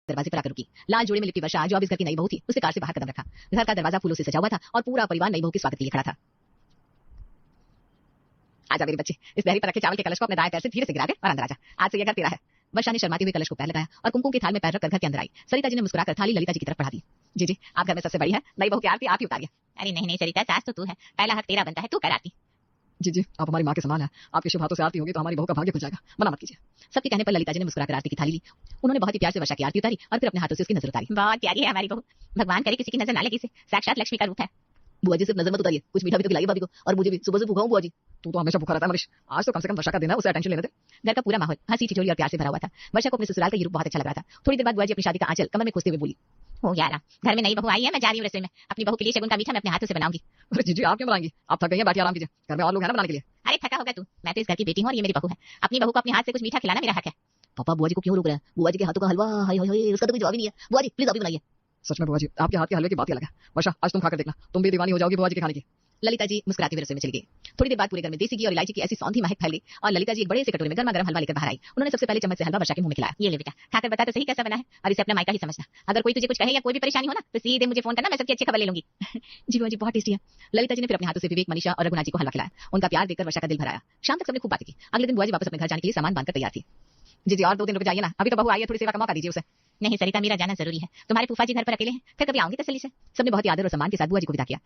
दरवाजे पर आकर रुकी। लाल जोड़े में लिपटी वर्षा जो अब इस घर की नई बहू थी, उसने कार से बाहर कदम रखा। घर का दरवाजा फूलों से सजा हुआ था और पूरा परिवार नई बहू के स्वागत के लिए खड़ा था। आजा मेरे बच्चे, इस दहरी पर रखे चावल के कलश को अपने दाएं पैर से धीरे से गिरा दे और अंदर आजा। आज से यह घर तेरा है। वर्षा ने शर्माते हुए कलश को पैर लगाया और कुमकुम के थाल में पैर रखकर घर के अंदर आई। सरिता जी ने मुस्कुराकर थाली ललिता जी की तरफ बढ़ा दी। जी आप घर में सबसे बड़ी है, नई बहू की आरती आप ही उतारिए। अरे नहीं सरिता, सास तो तू है, पहला हक तेरा बनता है, तू कर आरती। जी आप हमारी माँ के समान है, आपके शुभ हाथों से आरती होगी तो हमारी बहू का भाग्य खुल जाएगा, मना मत कीजिए। सबके कहने पर ललिता जी ने मुस्कुराकर आरती की थाली ली। उन्होंने बहुत ही प्यार से वर्षा की आरती उतारी और फिर अपने हाथों से उसकी नजर उतारी। बहुत प्यारी है हमारी बहू, भगवान करे किसी की नजर ना लगे, इसे साक्षात लक्ष्मी का रूप है। बुआ जी सिर्फ नजर मत उतारिए, कुछ मीठा भी तो खिलाइए भाभी को, और मुझे भी सुबह से भूखा हूं बुआ जी। तू तो हमेशा भूखा रहता है मनीष, आज तो कम से कम वर्षा का दिन है, उसे अटेंशन लेने दे। घर का पूरा माहौल हंसी ठिठोली और प्यार से भरा हुआ था। वर्षा को अपने ससुराल का ये रूप बहुत अच्छा लग रहा था। थोड़ी देर बाद बुआ जी अपनी शादी का आंचल कमर में खोसते हुए बोली, हो यार, घर में नई बहू आई है, मैं जा रही हूँ रसोई में, अपनी बहू के लिए शगुन का मीठा मैं अपने हाथों से बनाऊंगी। अरे जीजी आप क्यों बनाएंगी, आप थक गई हैं, बैठिए आराम कीजिए, घर में और लोग हैं ना बनाने के लिए। अरे थका होगा तू, मैं तो इस घर की बेटी हूँ और ये मेरी बहू है, अपनी बहू को अपने हाथ से कुछ मीठा खिलाना मेरा हक है। पापा बुआ जी को क्यों रोक रहे हैं, बुआ जी के हाथों का हलवा हाय हाय हाय, उसका तो कोई जवाब ही नहीं है। बुआ जी प्लीज आप भी बनाइए। सच में बुआ जी आपके हाथ के हलवे की बात ही अलग है। वर्षा आज तुम खाकर देखना, तुम भी दीवानी हो जाओगी बुआ जी के खाने की। ललिता जी मुस्कुराती हुई रसोई में चली गई। थोड़ी देर बाद पूरे घर में देसी घी और इलायची की ऐसी सौंधी महक फैल गई और ललिता जी एक बड़े से कटोरे में गर्मा गर्म हलवा लेकर बाहर आई। उन्होंने सबसे पहले चम्मच से हलवा वर्षा के मुंह में खिलाया। ये ले बेटा, खाकर बता तो सही कैसा बना है, और इसे अपना मायका ही समझना। अगर कोई तुझे कुछ कहे या कोई भी परेशानी हो ना तो सीधे मुझे फोन करना, मैं सबकी अच्छी खबर ले लूंगी। जी बुआ जी बहुत टेस्टी है। ललिता जी ने फिर अपने हाथों से विवेक, मनीषा और रघुनाथ जी को हलवा खिलाया। उनका प्यार देखकर वर्षा का दिल भर आया। शाम तक सबने खूब बातें की। अगले दिन बुआ जी वापस अपने घर जाने के लिए सामान बांधकर तैयार थी। जी और 2 दिन रुक जाइए ना, अभी तो बहू आई है, थोड़ी सेवा का मौका दीजिए उसे। नहीं सरिता, मेरा जाना जरूरी है, तुम्हारे फूफा जी घर पर अकेले हैं, फिर कभी आऊंगी तसल्ली से। सबने बहुत ही आदर और सम्मान के साथ बुआ जी को विदा किया।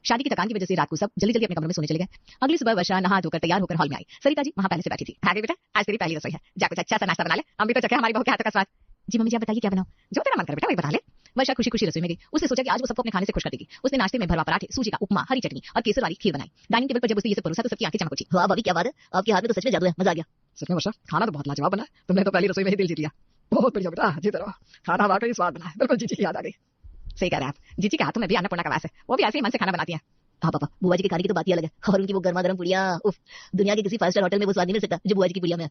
शादी की थकान की वजह से रात को सब जल्दी जल्दी अपने कमरे में सोने चले गए। अगली सुबह वर्षा नहा धोकर तैयार होकर हॉल में आई। सरिता जी वहां पहले से बैठी थी। आगे बेटा, आज तेरी पहली रसोई है, जा कुछ अच्छा सा नाश्ता बना ले, हम भी तो चखे हमारी बहू के हाथ का स्वाद। जी मम्मी जी आप बताइए क्या बनाऊं, जो तेरा मन करे बेटा वही बना ले। वर्षा खुशी खुशी रसोई में गई। उसने सोचा कि आज वो सबको अपने खाने से खुश कर देगी। उसने नाश्ते में भरवा पराठे, सूजी का उपमा, हरी चटनी और केसर वाली खीर बनाई। डाइनिंग टेबल पर जब उसने ये सब परोसा तो सबकी आंखें चमक उठी। वाह भाभी क्या बात है, आपके हाथ में तो सच में जादू है, मजा आ गया। सच में वर्षा खाना तो बहुत लाजवाब बना है, तुमने तो पहली रसोई में ही दिल जीत लिया। बहुत बढ़िया बेटा, जीते रहो, खाना वाकई स्वाद बना है, बिल्कुल जीजी की याद आ गई। सही कह रहे हैं आप, जीजी के हाथों में भी अन्नपूर्णा का वास है, वो भी ऐसे ही मन से खाना बनाती है। हाँ पापा, बुआ जी के खाने की तो बात ही अलग है, और उनकी वो गर्मा गर्म पुड़िया, उफ, दुनिया के किसी 5 स्टार होटल में वो स्वाद नहीं मिल सकता जो बुआ जी की पुड़िया में है।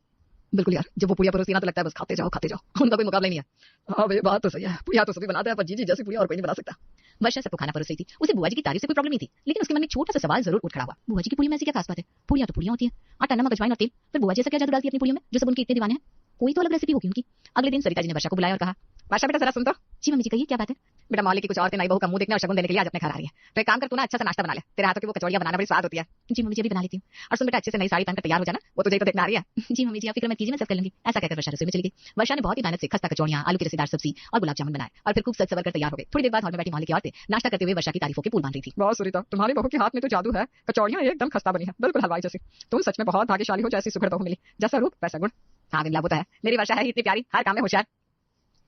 बिल्कुल यार, जब वो पुड़िया परोसती ना तो लगता है बस खाते जाओ, उनका कोई मुकाबला नहीं है। हाँ भाई बात तो सही है, पुड़िया तो सभी बनाते हैं पर जीजी जैसी पुड़िया और कोई नहीं बना सकता। वर्षा सबको खाना परोस रही थी। उसे बुआ जी की तारीफ से कोई प्रॉब्लम नहीं थी, लेकिन उसके मन में छोटा सा सवाल जरूर उठ खड़ा हुआ। बुआ जी की पुड़िया में ऐसी क्या खास बात है, पुड़िया तो पुड़िया होती है, आटा नमक अजवाइन और तेल, फिर बुआ जी ऐसा क्या जादू डालती है अपनी पुड़िया में जो सब उनके इतने दीवाने हैं। कोई तो अलग रेसिपी होगी उनकी। अगले दिन सरिता जी ने वर्षा को बुलाया और कहा, वर्षा बेटा जरा सुन तो। जी मम्मी जी कहिए क्या बात है। बेटा मौली की कुछ औरतें नई बहू का मुंह देखने और शगुन देने के लिए आज अपने घर आ रही है, तो एक काम कर तू ना अच्छा सा नाश्ता बना ले, तेरे हाथों की वो कचौड़ियां बनाना बड़ी स्वाद होती है। जी मम्मी जी अभी बना लेती हूँ। और सुन बेटा अच्छे से नई साड़ी पहनकर तैयार हो जाना, वो तुझे तो देखना आ रही है। जी मम्मी जी आप फिक्र मत कीजिए, मैं सब कर लूंगी। ऐसा कहकर वर्षा रसोई में चली गई। वर्षा ने बहुत ही मेहनत से खस्ता कचौड़ियां, आलू की रसेदार सब्जी और गुलाब जामुन बनाए और फिर खूब सज सवर कर तैयार हो गए। थोड़ी देर बाद हॉल में बैठी मौली की औरतें नाश्ता करते हुए वर्षा की तारीफों के पुल बांध रही थी। बहुत सुरीता, तुम्हारी बहू के हाथ में तो जादू है, कचौड़ियां एकदम खस्ता बनी है, बिल्कुल हलवाई जैसी। तुम सच में बहुत भाग्यशाली हो, जैसी सुघड़ बहू मिली, जैसा रूप वैसा गुण। हाँ विमला वो तो है, मेरी वर्षा है इतनी प्यारी, हर काम में होशियार।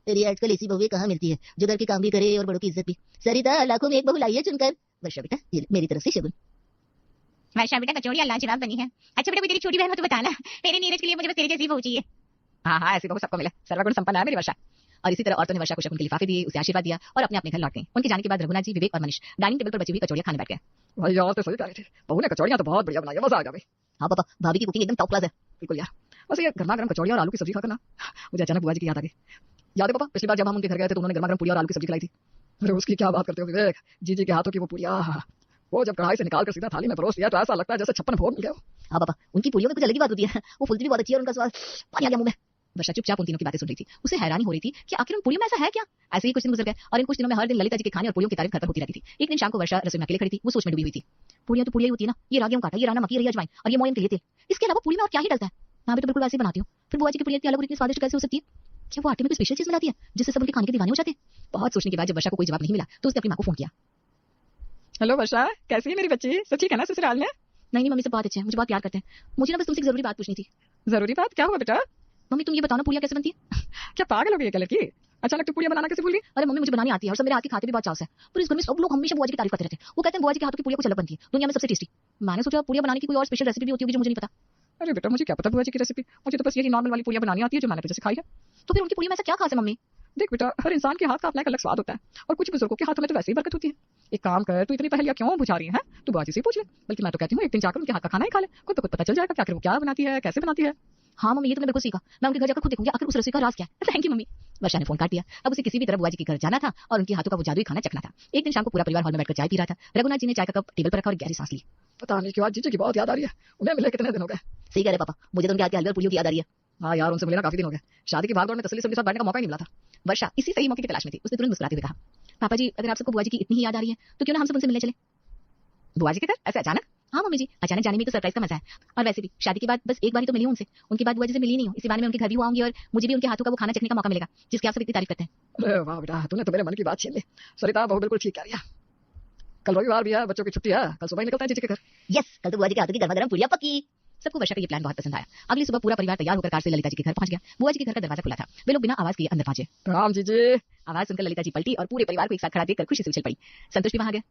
तेरी आजकल ऐसी बहुएं कहाँ मिलती है जो घर के काम भी करे और बड़ों की इज्जत भी। सरिता लाखों में एक बहू लाई है चुनकर। वर्षा बेटा ये मेरी तरफ से शगुन। वर्षा बेटा कचौड़ियां लाजवाब बनी है। अच्छा बेटा तेरी छोटी बहन हो तो बताना, मेरे नीरज के लिए मुझे बस तेरी जैसी बहू चाहिए। हाँ ऐसी बहू सबको मिले, सर्वगुण संपन्न है मेरी वर्षा। और इसी तरह औरतों ने वर्षा को शगुन के लिफाफे दिए, उसे आशीर्वाद दिया और अपने अपने घर लौट गए। उनके जाने के बाद रघुनाथ जी, विवेक और मनीष डाइनिंग टेबल पर बची हुई कचौड़ियां खाने बैठ गए। भाई यार तो सही कह रहे थे, बहू ने कचौड़ियां तो बहुत बढ़िया बनाई है, मजा आ गया भाई। हाँ पापा भाभी की कुकिंग एकदम टॉप क्लास है। बिल्कुल यार, बस ये गर्मा गर्म कचौड़ियां और आलू की सब्जी खाकर ना मुझे अचानक बुआ जी की याद आ गई। याद है पापा पिछली बार जब हम उनके घर गए थे तो उन्होंने गर्मा गर्म पुड़िया और आलू की सब्जी खिलाई थी। अरे उसकी क्या बात करते हो विवेक, जीजी के हाथों की वो पुड़िया, वो जब कढ़ाई से निकाल कर सीधा थाली में परोस दिया तो ऐसा लगता है जैसे 56 भोग मिल गए। हाँ पापा उनकी पुड़ियों में कुछ अलग ही बात होती है, वो फुलती भी बहुत अच्छी है और उनका स्वाद पानी आ गया मुंह में। वर्षा चुपचाप उन तीनों की बातें सुन रही थी। उसे हैरानी हो रही थी कि आखिर उन पुड़ियों में ऐसा है क्या। ऐसे ही कुछ दिन गुजर गए और इन कुछ दिनों में हर दिन ललिता जी के खाने और पुड़ियों की तारीफ घर पर होती रहती थी। एक दिन शाम को वर्षा रसोई में अकेले खड़ी थी, वो सोच में डूबी हुई थी। पुड़ियां तो पुड़िया ही होती है ना, ये रागियों का आटा, ये राना मकी, रही अजवाइन और ये मोयन के लिए तेल, इसके अलावा पुड़ी में और क्या ही डलता है। मैं भी तो बिल्कुल वैसे ही बनाती हूँ, फिर बुआ जी की पुड़िया इतनी अलग और इतनी स्वादिष्ट कैसे हो सकती है। क्या वो आटे में कोई स्पेशल चीज मिलाती है जिससे सब उनके खाने के दीवाने हो जाते हैं। बहुत सोचने के बाद जब वर्षा को कोई जवाब नहीं मिला तो उसने अपनी मां को फोन किया। हेलो वर्षा, कैसी है मेरी बच्ची, सब ठीक है ना ससुराल में। नहीं मम्मी सब बहुत अच्छे हैं, मुझे बहुत प्यार करते हैं। मुझे ना बस तुमसे एक जरूरी बात पूछनी थी। जरूरी बात क्या हुआ बेटा। मम्मी तुम ये बताओ ना पुड़िया कैसे बनती है। क्या पागल हो गई है लड़की, अचानक तू पुड़िया बनाना कैसे भूल गई। अरे मम्मी मुझे बनानी आती है और सब मेरे हाथ की खाते भी बहुत चाव से, पर इस घर में सब लोग हमेशा बुआ जी की तारीफ करते रहते हैं। वो कहते हैं बुआ जी के हाथों की पुड़िया कुछ अलग बनती है, दुनिया में सबसे टेस्टी। मैंने सोचा पुड़िया बनाने की कोई और स्पेशल रेसिपी भी होती होगी जो मुझे नहीं पता। अरे बेटा मुझे क्या पता बुआ जी की रेसिपी, मुझे तो बस यही नॉर्मल वाली पुड़िया बनानी आती है जो मैंने तुझे सिखाई है। तो फिर उनकी पुड़िया में ऐसा क्या खास है मम्मी। देख बेटा हर इंसान के हाथ का अपना एक अलग स्वाद होता है और कुछ बुजुर्गों के हाथों में तो वैसे ही बरकत होती है। एक काम कर, तू इतनी पहेलियां क्यों बुझा रही है, तू बुआ जी से पूछ ले। बल्कि मैं तो कहती हूँ एक दिन जाकर उनके हाथ का खाना ही खा ले, खुद तो खुद पता चल जाएगा कि आखिर वो क्या बनाती है, कैसे बनाती है। हाँ मम्मी ये तो मैं बिल्कुल सीखा, मैं उनके घर जाकर खुद देखूंगी आखिर उस रसोई का राज क्या है। Thank you mummy. वर्षा ने फोन काट दिया। अब उसे किसी भी तरह बुआ जी के घर जाना था और उनके हाथों का वो जादुई खाना चखना था। एक दिन शाम को पूरा परिवार हॉल में बैठकर चाय पी रहा था। रघुनाथ जी ने चाय का कप टेबल पर रखा और गहरी सांस ली। पता नहीं क्यों आज जीजी की बहुत याद आ रही है, उन्हें मिले कितने दिन हो गए। सही कह रहे पापा, मुझे तो उनके हाथ के हलवे और पुड़ियों की याद आ रही है। हाँ यार उनसे मिलना काफी दिन हो गए, शादी की भागदौड़ में तसल्ली से उनके साथ बैठने का मौका ही नहीं मिला था। वर्षा इसी सही मौके की तलाश में थी। उसने तुरंत मुस्कुराते हुए कहा, पापा जी अगर आप सबको बुआ जी की इतनी ही याद आ रही है तो क्यों ना हम सब उनसे मिलने चले। बुआ जी के घर ऐसे अचानक? हाँ मम्मी जी, अचानक जाने में तो सरप्राइज का मजा है। और वैसे भी शादी के बाद बस एक बार ही तो मिली हूं उनसे, उनके बाद बुआ जी से मिली नहीं हूं। इसी बारे में उनके घर भी आऊंगी और मुझे भी उनके हाथों का वो खाना चखने का मौका मिलेगा जिसकी आप सब इतनी तारीफ करते हैं। अरे वाह बेटा, तूने तो मेरे मन की बात छीन ली। सरिता बहू बिल्कुल ठीक कह रही है। कल रविवार भी है, बच्चों की छुट्टी है, कल सुबह ही निकलते हैं जीजी के घर। यस, कल तो बुआ जी के हाथों की गर्मा गर्म पूरियां पकी। सबको वर्षा का ये प्लान बहुत पसंद आया। अगली सुबह पूरा परिवार तैयार होकर कार से ललिता जी के घर पहुंच गया। बुआ जी के घर का दरवाजा खुला था। वे लोग बिना आवाज किए अंदर पहुंचे। प्रणाम जीजी। आवाज सुनकर ललिता जी पलटी और पूरे परिवार को एक साथ खड़ा देखकर खुशी से उछल पड़ी। संतोष भी वहां गया।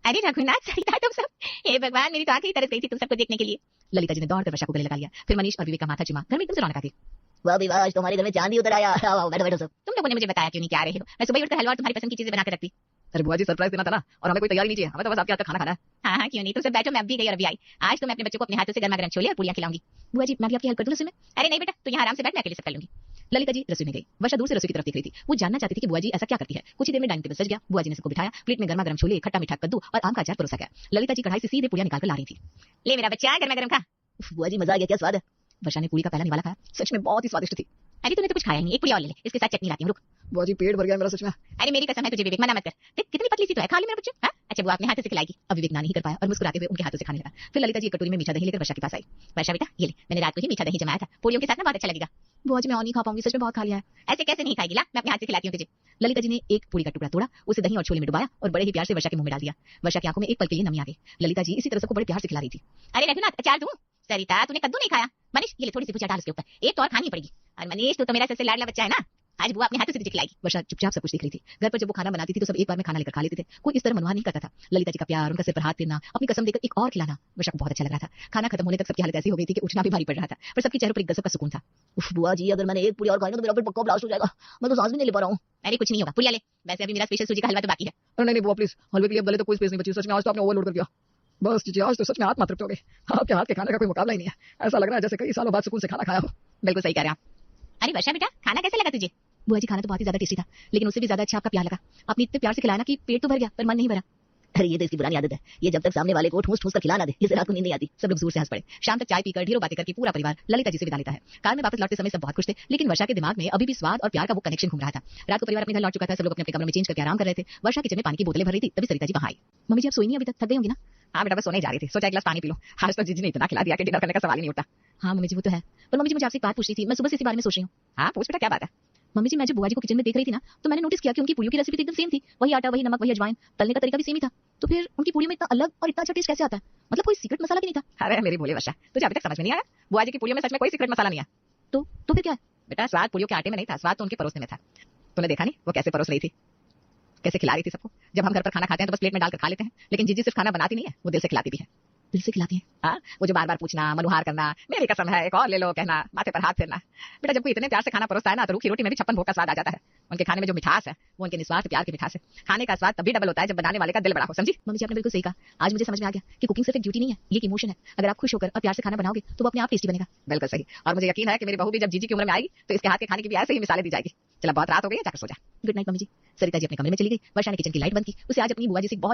अरे रघुनाथ, सरिता तुम सब, हे भगवान, मेरी तो आंखें ही तरस गई थी तुम सबको देखने के लिए। ललिता जी ने दौड़कर वर्षा को गले लगा लिया। फिर मनीष और विवेक का माथा चुमा। घर में एकदम से रौनक आ गई। वाह भाई वाह, आज तुम्हारे घर में चांद ही उतर आया। आओ बैठो बैठो सब। तुम लोगों ने मुझे बताया क्यों नहीं कि आ रहे हो? मैं सुबह ही उठकर हलवा और तुम्हारी पसंद की चीजें बनाकर रखती। अरे बुआ जी सरप्राइज देना था ना, और हमें कोई तैयारी नहीं चाहिए, हमें तो बस आपके हाथ का खाना खाना है। हाँ हाँ, क्यों नहीं, तुम सब बैठो, मैं अब भी गई और अभी आई। आज तो मैं अपने बच्चों को अपने हाथों से गर्मा गर्म छोले और पूरियां खिलाऊंगी। बुआ जी मैं भी आपकी हेल्प कर दूं रसोई में? अरे नहीं बेटा, तू यहाँ आराम से बैठ, मैं अकेले सब कर लूंगी। ललिता जी रसोई में गई। वर्षा दूर से रसोई की तरफ देख रही थी। वो जानना चाहती थी कि बुआ जी ऐसा क्या करती है। कुछ ही देर में डाइनिंग टेबल सज गया। बुआ जी ने सबको बिठाया। प्लेट में गर्मा गर्म छोले, खट्टा मीठा कद्दू और आम का अचार परोसा गया। ललिता जी कढ़ाई से सीधे पूरियां निकालकर ला रही थी। ले मेरा बच्चा, गर्मा गर्म खा। उफ, बुआ जी मजा आ गया, क्या स्वाद है। वर्षा ने पूरी का पहला निवाला खाया। सच में बहुत ही स्वादिष्ट थी। अरे तूने तो कुछ खाया ही नहीं, एक पूरी और ले ले, इसके साथ चटनी लाती हूँ, रुक। बुआ जी पेट भर गया मेरा सच में। अरे मेरी कसम है तुझे विवेक, मना मत कर। देख कितनी पतली सी तो है, खा ले मेरा बच्चा। हाँ? अच्छा बुआ अपने हाथ से खिलाएगी। अब विवेक ना नहीं कर पाया और मुस्कुराते हुए उनके हाथों से खाने लगा। फिर ललिता जी एक कटोरी में मीठा दही लेकर वर्षा के पास आई। वर्षा बेटा ये ले, मैंने रात को ही मीठा दही जमाया था, पूरियों के साथ ना बहुत अच्छा लगेगा। बुआ जी मैं और नहीं खा पाऊंगी, सच में बहुत खा लिया है। ऐसे कैसे नहीं खाएगी, ला मैं अपने हाथ से खिलाती हूँ तुझे। ललिता जी ने एक पूरी का टुकड़ा तोड़ा, उसे दही और छोले में डुबाया और बड़े ही प्यार से वर्षा के मुंह में डाल दिया। वर्षा की आंखों में एक पल के लिए नमी आ गई। ललिता जी इसी तरह सबको बड़े प्यार से खिला रही थी। अरे रघुनाथ, अचार दूं? सरिता तूने कद्दू नहीं खाया? मनीष ये ले, थोड़ी सी भुजिया डाल उसके ऊपर, एक तो और खानी पड़ेगी। और मनीष तू तो मेरा सबसे लाडला बच्चा है ना, आज बुआ अपने हाथों से तुझे खिलाएगी। वर्षा चुपचाप सब कुछ देख रही थी। घर पर जब वो खाना बनाती थी तो सब एक बार में खाना लेकर खा लेते थे। कोई इस तरह मनवा नहीं करता था। ललिता जी का प्यार, उनका सिर पर हाथ फेरना, अपनी कसम देकर एक और खिलाना वर्षा को बहुत अच्छा लग रहा था। खाना खत्म होने तक सबकी हालत ऐसी हो गई थी कि उठना भी भारी पड़ रहा था, पर सबके चेहरों पर एक गजब का सुकून था। उफ बुआ जी, अगर मैंने एक पूरी और खाई ना तो मेरा पेट पक्का ब्लास्ट हो जाएगा। मैं तो सांस भी नहीं ले पा रहा हूँ। अरे कुछ नहीं होगा, पूरियां ले। वैसे अभी मेरा स्पेशल सूजी का हलवा तो बाकी है। अरे नहीं नहीं बुआ प्लीज, हलवे के लिए अब गले तो कोई स्पेस नहीं बची। सच में आज तो आपने ओवरलोड कर दिया। बस जीजी आज तो सच में आत्मा तृप्त हो गई। आपके हाथ के खाने का कोई मुकाबला ही नहीं है। ऐसा लग रहा है जैसे कई सालों बाद सुकून से खाना खाया हो। बिल्कुल सही कह रहे हैं आप। अरे वर्षा बेटा, खाना कैसा लगा तुझे? बुआ जी खाना तो बहुत ही ज्यादा टेस्टी था, लेकिन उससे भी ज्यादा अच्छा आपका प्यार लगा। आपने इतने प्यार से खिलाया ना कि पेट तो भर गया पर मन नहीं भरा। अरे ये तो इसकी पुरानी आदत है, ये जब तक सामने वाले को ठूस ठूस कर खिलाना दे इसे रात को नींद नहीं आती। सब लोग जोर से हंस पड़े। शाम तक चाय पीकर ढेरों बातें करके पूरा परिवार ललिता जी से विदा लेता है। कार में वापस लौटते समय सब बहुत खुश थे, लेकिन वर्षा के दिमाग में अभी भी स्वाद और प्यार का वो कनेक्शन घूम रहा था। रात को परिवार अपने घर लौट चुका था। सब लोग अपने अपने कमरों में चेंज करके आराम कर रहे थे। वर्षा किचन में पानी की बोतलें भर रही थी। तभी सरिता जी वहां आई। मम्मी जी आप सोई नहीं अभी तक, थक गई होंगी ना? हाँ बेटा, बस सोने जा रही थी, सोचा एक गिलास पानी पी लो। आज तो जीजी ने इतना खिला दिया कि डिनर करने का सवाल ही नहीं उठता। हाँ मम्मी जी वो तो है, पर मम्मी जी मुझे आपसे एक बात पूछनी थी। मैं सुबह से इसी बारे में सोच रही हूँ। हाँ पूछ बेटा, क्या बात है? मम्मी जी मैं जब बुआ जी को किचन में देख रही थी ना तो मैंने नोटिस किया कि उनकी पूरियों की रेसिपी तो एकदम सेम थी। वही आटा, वही नमक, वही अजवाइन, तलने का तरीका भी सेम ही था। तो फिर उनकी पूरियों में इतना अलग और इतना अच्छा टेस्ट कैसे आता है? मतलब कोई सीक्रेट मसाला भी नहीं था? अरे मेरी भोली वर्षा, तुझे अभी तक समझ में नहीं आया? बुआ जी की पूरियों में सच में कोई सीक्रेट मसाला नहीं है। तो फिर क्या है? बेटा स्वाद पूरियों के आटे में नहीं था, स्वाद तो उनके परोसने में था। तूने देखा नहीं वो कैसे परोस रही थी, कैसे खिला रही थी सबको। जब हम घर पर खाना खाते हैं तो बस प्लेट में डालकर खा लेते हैं, लेकिन जीजी सिर्फ खाना बनाती नहीं है, वो दिल से खिलाती भी है। दिल से खिलाती है? हाँ, वो जो बार बार पूछना, मनुहार करना, मेरी कसम है एक और ले लो कहना, माथे पर हाथ फेरना। बेटा जब कोई इतने प्यार से खाना परोसता है ना तो रूखी रोटी में भी 56 भोग का स्वाद आ जाता है। उनके खाने में जो मिठास है वो उनके निस्वार्थ प्यार की मिठास है। खाने का स्वाद तभी डबल होता है जब बनाने वाले का दिल बड़ा हो, समझी? मम्मी जी आपने बिल्कुल सही कहा। आज मुझे समझ में आ गया कि कुकिंग सिर्फ एक ड्यूटी नहीं है, ये एक इमोशन है। अगर आप खुश होकर और प्यार से खाना बनाओगे तो वो अपने आप टेस्टी बनेगा। बिल्कुल सही। और मुझे यकीन है कि मेरी बहू भी जब जीजी की उम्र में आएगी तो इसके हाथ के खाने की भी ऐसे ही मिसालें दी जाएगी। चलो बहुत रात हो गई है, जाकर सो जा। गुड नाइट मम्मी जी। सरिता जी अपने कमरे में चली गई। वर्षा ने किचन की लाइट बंद की। उसे आज अपनी बुआ जी से बहुत